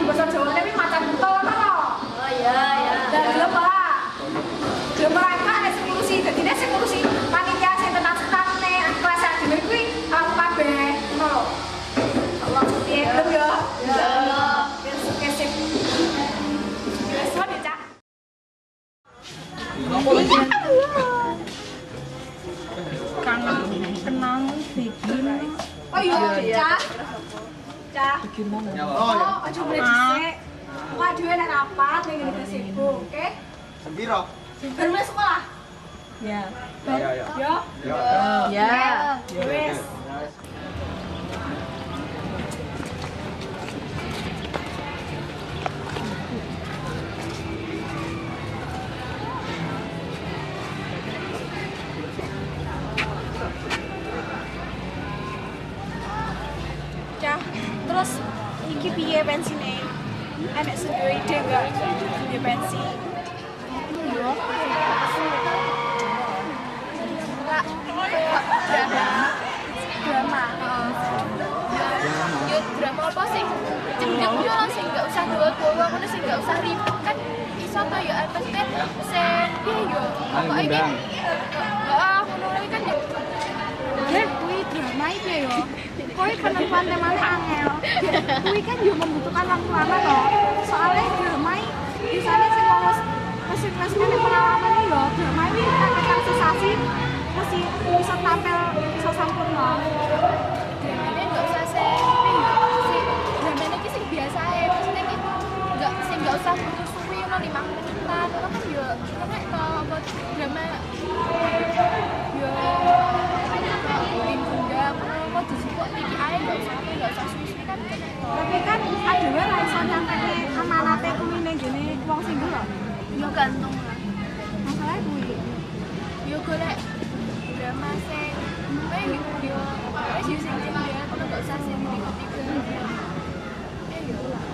di bahasa Jawa tapi macan buta to. Oh iya. Dan gelem ora. Gelem ora enggak ada sing ngurusi. Dadine sing ngurusi panitia sing tenang-tenane kelas dhewe kuwi aku kabeh. Ngono. Allah piye gelem ya. Ya. Kesip. Wis wae, Cak. Kangen kenal bikin. Oh iya, Cak. Cak. Oh, aja boleh dhisik. Wah, dhewe nek rapat ning ngene sibuk, oke? Sembiro. Baru mulai sekolah? Ya. Ya. Ya. Wes. Cah, terus iki piye pensine? Enek sing duwe ide enggak? Duwe pensi. Yo. Drama. Yo drama apa sih? Cenderung yo sing enggak usah doa-doa ngono sing enggak usah ribet kan iso to yo maksudnya sen piye yo. Pokoke iki ngono kan yo. Kuwi drama iki yo. Kuwi penentuan temanya angel. Kuwi kan yo membutuhkan waktu lama toh. Soalnya drama iki misalnya sing lolos mesin-mesin pengalaman iki yo, drama iki kan sensasi mesti bisa tampil bisa sampurna. Dramane enggak usah sen piye yo. Sing dramane iki sing biasa ae maksudnya iki enggak usah suwi ngono 5 menitan. Ono kan yo nek to apa drama yo bikin bunda kok disebut iki ae enggak usah suwi-suwi kan. Tapi kan adewe ra iso nyampene amanate kuwi ning gene wong sing lho. Yo gantung lah. Masalahnya kuwi. Yo golek drama sing yo wis yo sing ya kono enggak usah sing ikut-ikut.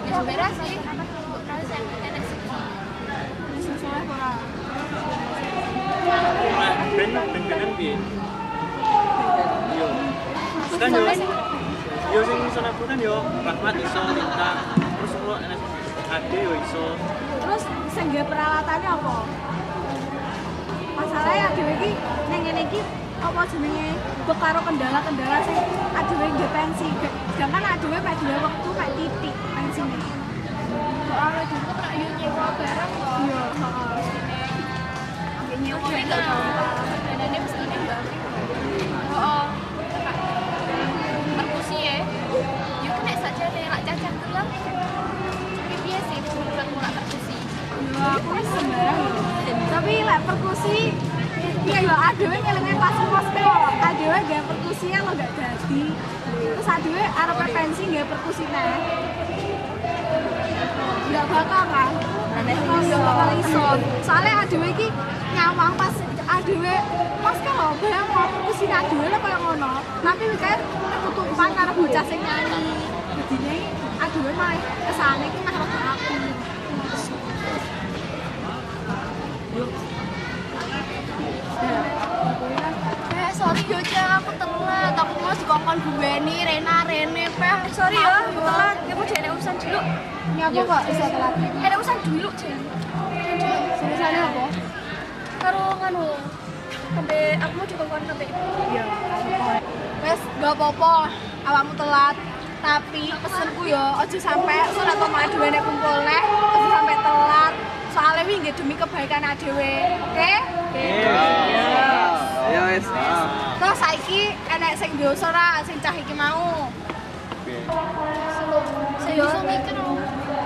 Ya sebenarnya sih kalau saya enak sih. Sesuai ora. Ben-benan piye? Yo. Kan yo. Yo sing sono kan yo Rahmat iso lintang. Terus kok enak ade yo iso. Terus sing nggawe peralatannya apa? Masalahnya adewe iki ning ngene iki apa jenenge karo kendala-kendala sing adewe nggih pensi. Sedangkan adewe mek dhewe wektu mek titik pensine. Soalnya dulu nak yo nyewa barang kok. Iya, heeh. Nyewa enggak gampang. Danane mesti ning gawe. Oh. Perkusi ya. Yo kena sajane lak cacat tulang. Tapi piye sih menurutmu lak perkusi? Yo aku wis sembarang lho. Tapi lek perkusi iya yo adewe ngelinge pas pos kok. Adewe gawe perkusi lo gak jadi. Terus adewe arep pensi gawe perkusi neh. Enggak bakal kan? Enggak bakal iso. Soalnya adewe iki nyawang pas adewe pas kalau bayang mau perkusi adewe lah kayak ngono. Tapi kan ketutupan karo bocah sing nyanyi. Jadinya adewe malah kesane iki mah aku. Sorry yo Cak, aku telat. Aku mau dikongkon Buweni, Rene, Peh. Sorry ya, telat. Ya kok jane urusan dulu. Ini aku kok bisa telat. Ada urusan dulu, Jen. Misalnya apa? Karo nganu. Sampai aku mau dikongkon sampai ibu. Iya. Wes, gak apa-apa. Awakmu telat. Tapi pesenku yo aja sampai surat omahe dhewe nek kumpul neh, aja sampai telat. Soalnya wingi demi kebaikan adewe. Oke? Ya wis. Terus saiki enek sing dosa ora sing cah iki mau. Sing dosa mikir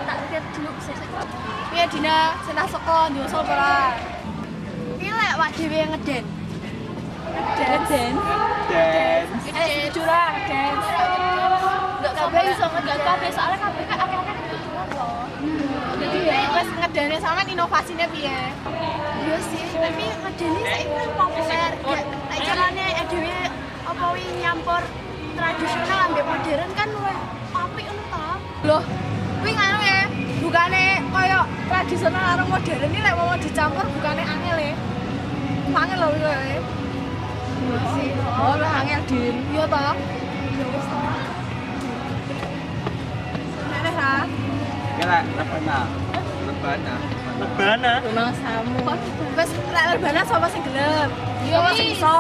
tak lihat dulu sesek. Piye Dina, senah seko dosa ora? Iki lek wak dhewe ngeden. Den. Jujur ah, dance. Enggak kabeh iso ngeden kabeh soalnya kabeh kan akeh-akeh tujuan loh. Jadi wes ngedene sampean inovasine piye? Iya sih, tapi ngedene saiki populer. Nek carane dhewe apa wi nyampur tradisional ambek modern kan luwih apik ngono ta. Loh, kuwi nganu ya, bukane koyo tradisional karo modern iki lek mau dicampur bukane angel ya. Angel lho kuwi. Iya sih. Oh, lah angel din. Iya ta? Iya wis ta. Nek ha. lah, Rebana. Lebana. Tunang samu. Wes lek lebana sapa sing gelem? Yo Sapa sing iso?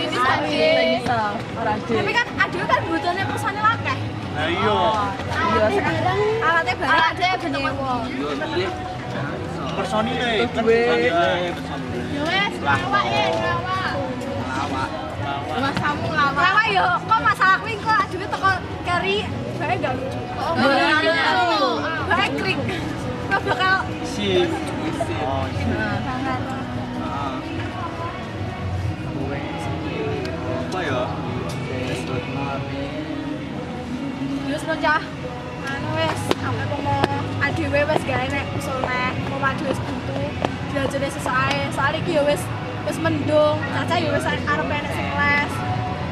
Bisa. Ora Tapi kan adewe kan butuhnya personil akeh. Nah iya. Iya, sekarang Alatnya barang Ada bener wong. Yo pilih. Personilnya kan Gue. personilnya. Yo wes, lawak ya, lawak. Lawak. Mas kamu lawak. Lama yo, kok masalah kuwi kok adewe teko kari bae gak lucu. Bae krik. Kok bakal Sip. Oh, iya. banget. Gue. Apa ya? Good morning. Wis no cah. Anu wis, aku mau adewe wis gawe nek usul nek mau madu wis buntu. Diajene sesuk ae. Soale iki yo wis mendung. Caca yo wis arep enek sing les.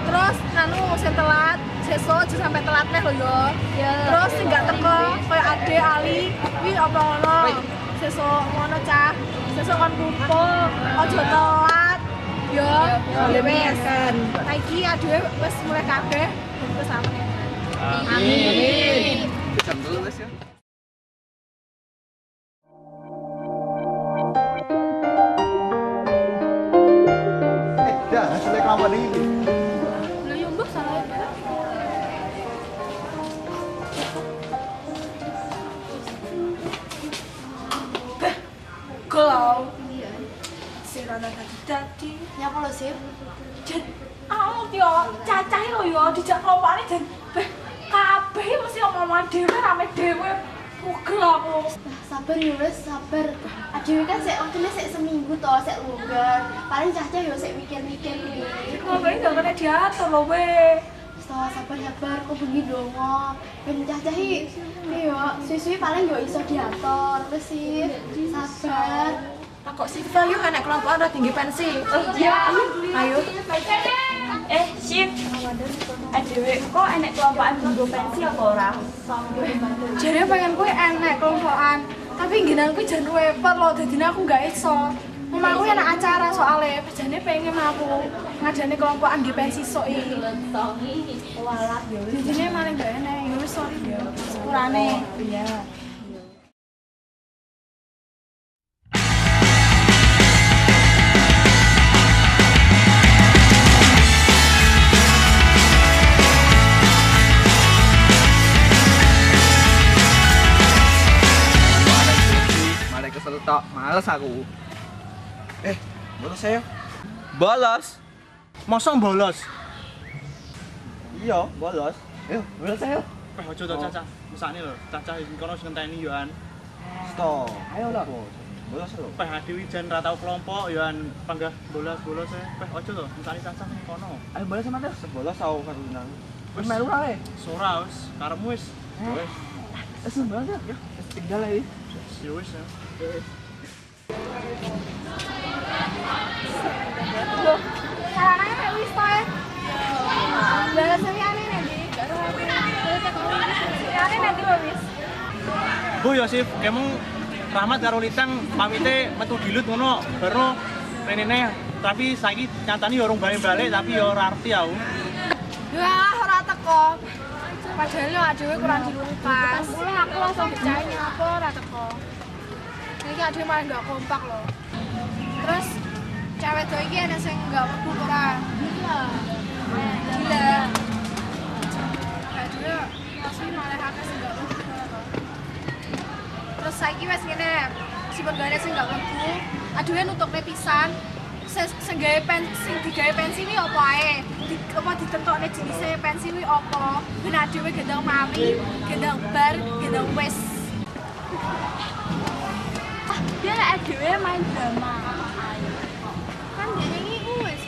Terus anu sing telat, sesuk aja sampai telat neh lho yo. Terus sing gak teko koyo Ade Ali, kuwi apa ngono. Sesuk ngono cah. Sesuk kon kumpul, aja telat. Yo, wis kan. Saiki adewe wis mulai kabeh, wis aman. Amin. Jam dulu Mas ya. Dah, hasilnya kelamaan ini. Lho yo mbah salah. Kalau si Rana tadi Nyapa lo sih? jen aku yo cacah lo yo dijak kelompokane jen kabeh mesti omongan dhewe rame dhewe pugel aku. Sabar ya wes, sabar. Adewe kan sik waktune sik seminggu to, sik longgar. Paling cah-cah yo sik mikir-mikir kuwi. Ngobrolin gak kena diatur lho we. Sabar kok bengi dongo. Ben cah-cah iki yo suwi-suwi paling yo iso diatur. Terus sih sabar. Kok Siva yuk anak kelompok udah tinggi pensi. Iya, Ayo. Sip. Adewe kok enek kelompokan minggu pensi apa ora? Jadi pengen gue enak kelompokan. Tapi ginan gue jan repot loh, jadi aku gak iso. Mama aku enak acara soalnya, jadi pengen aku ngadani kelompokan di pensi soi. Walah ya wis. Jadinya malah gak enak, ya wis sorry ya. Sepurane. Iya. Malah kesel tok, males aku. Bolos saya. Bolos. Mosok bolos. Iya, bolos. Ayo, bolos saya. Ojo to Caca. Mesane lho, Caca iki kono sing ngenteni yo an. Stop. Ayo lah. Bolos lho. Peh Dewi jan ra tau kelompok yo an panggah bolos e. Peh ojo to, mesane Caca ning kono. Ayo bolos sama terus. Bolos tau kan nang. Wis melu lah we. Sora wis, karepmu wis. Wis. Wis bolos ya. Wis tinggal ae. Ya wis ya. Loh, caranya kayak wis to ya. Balas ini aneh nanti. Aneh nanti lo wis. Bu Yosif, kamu Rahmat karo Litang pamite metu dilut ngono, baru menene tapi saiki nyatane yo urung balik-balik tapi yo ora arti aku. Wah, ora teko. Padahal yo adewe kurang dilupas. Mulai aku langsung dicain apa ora teko. Iki adewe malah gak kompak loh. Terus cewek tuh iki ada sing gak weku ora. Gila. Adewe asli malah akeh sing gak weku. Terus saiki wis ngene. Sipun gane sing gak weku, adewe nutupne pisan. Sing gawe pensi, digawe pensi kuwi apa ae? Apa ditetokne jenise pensi kuwi apa? Ben adewe gendang mami, gendang bar, gendang wis. Dia adewe main drama. Kan dene iki wis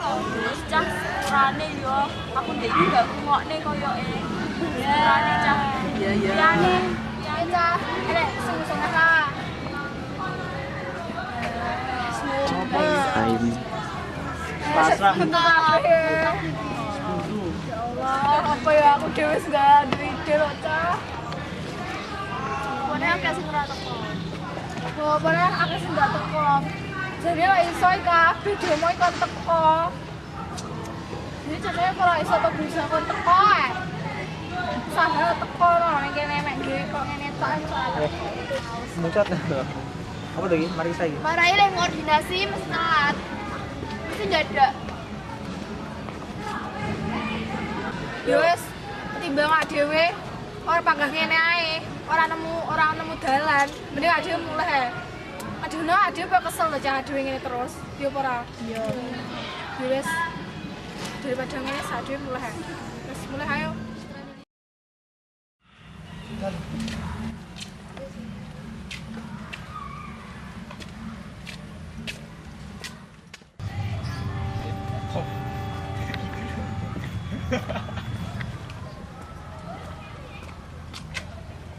Terus cah rane yo, aku ndek iki gak ngokne koyoke. Rane cah. Iya iya. Rane. Ya cah, elek sing ora. Pasrah. Ya Allah, apa ya aku dhewe wis gak ada ide loh, Cah. Pokoknya akeh sing ora teko. Pokoknya aku sih gak teko. Jadi ya iso kabeh demo ikut teko. Jadi caranya kalau iso tuh bisa ikut teko Saha teko lho nek kene mek dhewe kok ngene tok soalnya. Mucat dah. Apa lagi? Mari saya. Marahi lek koordinasi mesti telat. Mesti dadak. Ya wis, timbang awake dhewe ora panggah ngene ae, ora nemu dalan, mending awake dhewe mulih ae. Aduh, ade kok kesel lho jangan dhewe ngene terus. Ya apa ora? Iya. Ya wis. Daripada ngene sak dhewe mulih ae. Wis mulih ayo.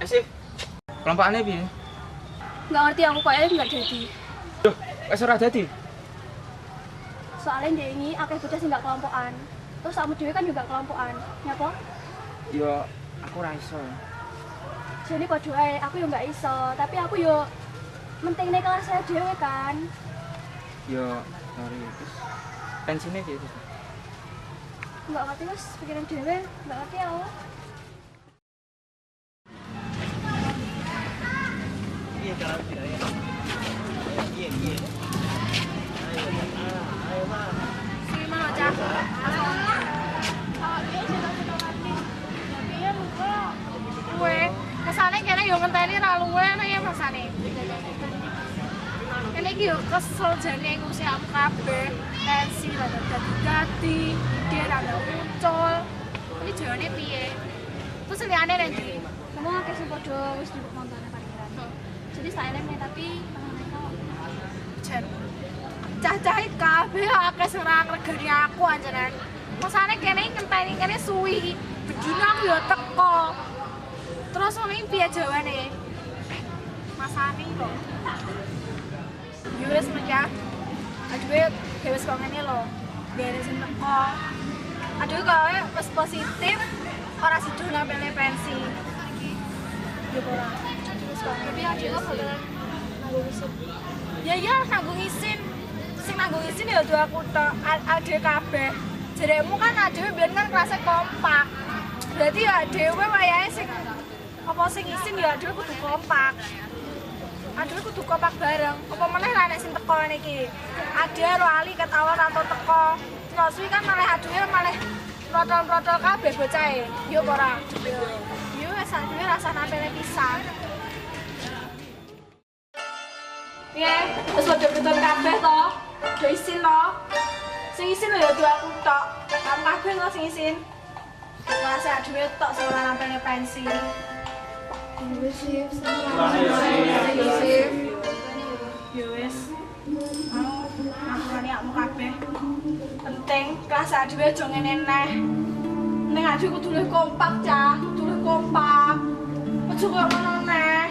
Sih. Kelompokane piye? Nggak ngerti aku kayaknya nggak jadi. Duh, wis ora dadi. Soalnya dia ini akeh bocah sing nggak kelompokan. Terus kamu dewe kan juga kelompokan. Nyapa? Yo aku ora iso. Jadi padha ae, aku yo nggak iso, tapi aku yo mentingne kelas saya dhewe kan. Yo sorry. Terus pensiune piye? Nggak ngerti wis pikiran dhewe, nggak ngerti aku. Iya cara budaya. Iya. Ayo, Mas. Sing mau cah. Kowe kesane kene yo ngenteni ra luwe ana ya masane. Kene iki yo kesel jane ngusi aku kabeh. Tensi rada dadi-dadi, dia rada muncul. Ini jawane piye? Terus liyane nek ndi? Kamu akeh sing padha wis dibuk montone parkiran. Jadi saya lem tapi tengah-tengah Jen. Cah-cah iki kabeh akeh sing ora ngregani aku anjenan. Masane kene ngenteni kene suwi. Bedino aku yo teko. Terus ngono iki piye jawane? Masane kok. Yo wis menyah. Aduh, wis kok ngene lho. Biare sing teko. Aduh kok wis positif ora sido nampilne pensi. Yo ora. Tapi aduh kok bakalan nanggung isin. Ya nanggung isin. Sing nanggung isin ya udah aku tok. Ade kabeh. Jeremu kan ade biyen kan kelasnya kompak. Berarti ya dhewe wayahe sing apa sing isin ya dhewe kudu kompak. Aduh kudu kompak bareng. Apa meneh lah nek sing teko niki. Ade ro ali ketawa tanpa teko. Terus kan malah aduhe malah protol-protol kabeh bocahe. Yo ora. Yo wis aduhe rasa nampile pisan. Piye? Wis padha-padha kabeh to. Do isin to. Sing isin lho do aku tok. Kamu kabeh to sing isin. Rasa aduhe tok sing ora nampilne pensi. Sip. Ya wis. Mau ngakoni akmu kabeh. Penting kelas dhewe aja ngene neh. Ning adhe kudu luwih kompak, Cah. Kudu luwih kompak. Aja kok ngono neh.